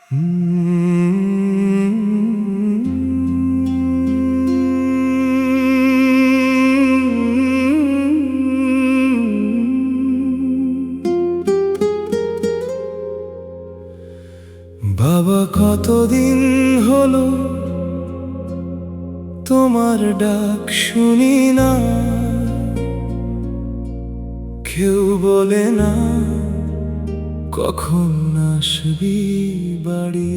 বাবা, কতদিন হলো তোমার ডাক শুনি না। কেউ বলে না কখন আসবি বাড়ি।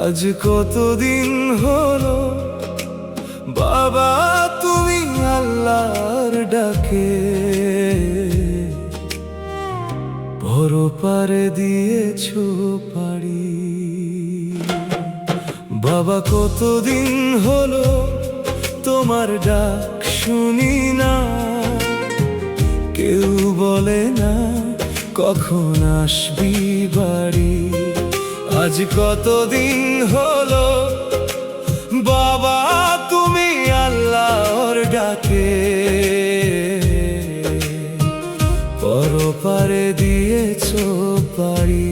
আজ কতদিন হলো বাবা তুমি আল্লাহর ডাকে পরপারে দিয়েছো পাড়ি। বাবা, কতদিন হলো তোমার ডাক শুনি না। কেউ বলে না কখন আসবি বাড়ি। আজ কতদিন হলো বাবা তুমি আল্লাহর ডাকে পরপারে দিয়েছো পাড়ি।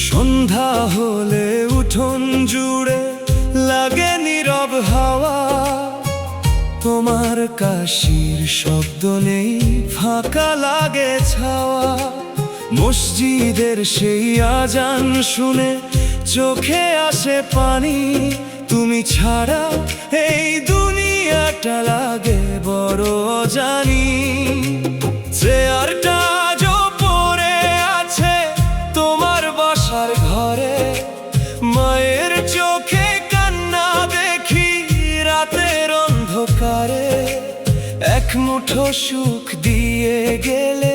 সন্ধ্যা হলে উঠোন জুড়ে লাগে নীরব হাওয়া। তোমার কাশির শব্দ নেই, ফাঁকা লাগে ছাওয়া। মসজিদের সেই আজান শুনে চোখে আসে পানি। তুমি ছাড়া এই দুনিয়াটা লাগে বড় অজানি। চেয়ারটা পড়ে আছে তোমার বাসার ঘরে, মায়ের চোখে কান্না দেখি রাতের অন্ধকারে। এক মুঠো সুখ দিয়ে গেলে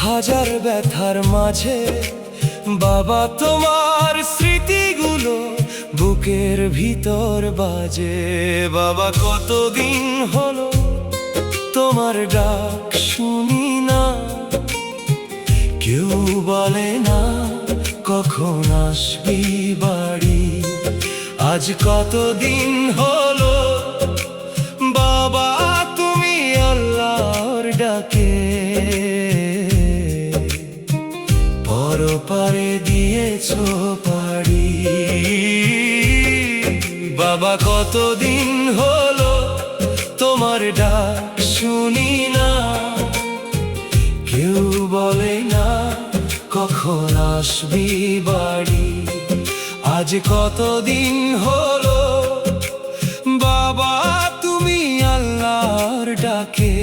হাজার ব্যথার মাঝে। বাবা, তোমার স্মৃতিগুলো বুকের ভিতর বাজে। বাবা, কতদিন হলো তোমার ডাক শুনি না। কেউ বলে না কখন আসবি বাড়ি। আজ কতদিন হলো বাবা তুমি আল্লাহর ডাকে পরপারে দিয়েছো পাড়ি। বাবা, কতদিন হলো তোমার ডাক শুনি না। কেউ বলে না কখন আসবি বাড়ি। আজ কতদিন হলো বাবা তুমি আল্লাহর ডাকে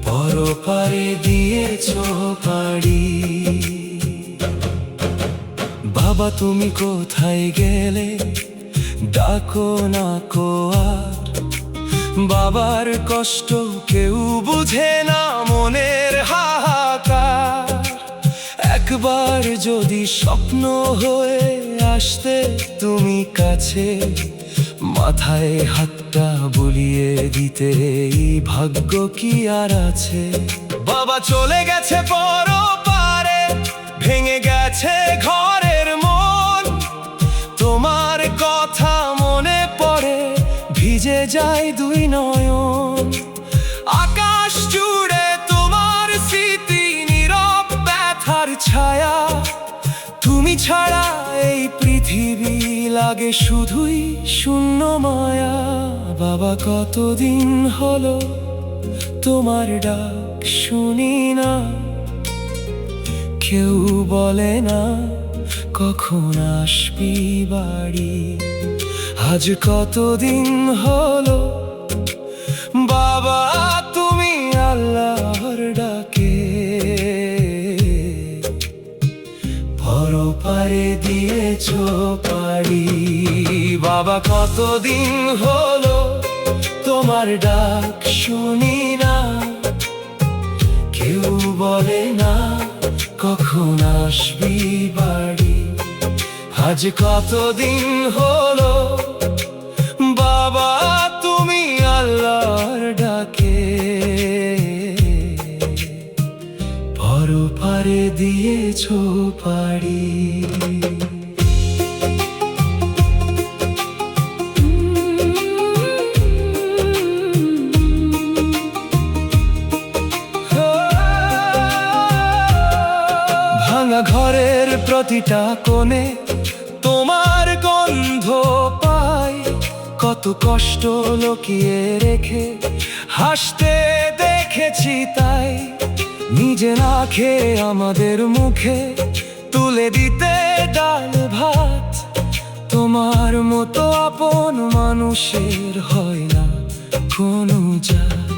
পরপারে দিয়েছো পাড়ি। বাবা, তুমি কোথায় গেলে ডাকো না কো আর। বাবার কষ্ট কেউ বুঝে না, মনের হাহাকার। একবার যদি স্বপ্ন হয়ে আসতে তুমি কাছে, মাথায় হাতটা বুলিয়ে দিতে এই ভাগ্য কি আর আছে। বাবা চলে গেছে পরপারে, ভেঙে গেছে ঘরের মন। তোমার কথা মনে পড়ে, ভিজে যায় দুই নয়ন। আকাশ জুড়ে তোমার স্মৃতি, নীরব ব্যথার ছায়া। তুমি ছাড়া এই পৃথিবী লাগে শুধুই শূন্য মায়া। বাবা, কতদিন হলো তোমার ডাক শুনি না। কেউ বলে না কখন আসবি বাড়ি। আজ কতদিন হলো বাবা তুমি আল্লাহর ডাকে পরপারে দিয়েছো পাড়ি। বাবা, কতদিন হলো তোমার ডাক শুনি না। কেউ বলে না কখন আসবি বাড়ি। আজ কতদিন হলো বাবা তুমি আল্লাহর ডাকে পরপারে দিয়েছ পাড়ি। ভাঙা ঘরের প্রতিটা কোণে তোমার গন্ধ পাই, কত কষ্ট লুকিয়ে রেখে হাসতে দেখেছি তাই। নিজে না খেয়ে আমাদের মুখে তুলে দিতে ডাল ভাত, তোমার মতো আপন মানুষের হয় না কোনো জাত।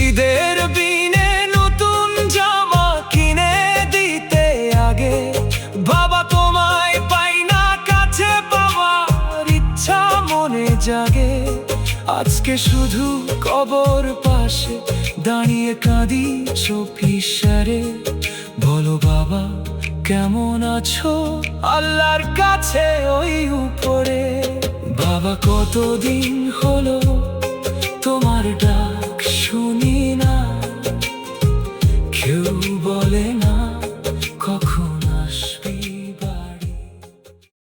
ঈদের দিনে নতুন জামা কিনে দিতে আগে বাবা তোমায় পাই না কাছে, পাওয়ার ইচ্ছা মনে জাগে। আজকে শুধু কবর পাশে দাঁড়িয়ে কাঁদি চোপিসারে, বলো বাবা কেমন আছো আল্লাহর কাছে ওই উপরে। বাবা কতদিন হলো তোমার ডাক শুনি না, কেউ বলে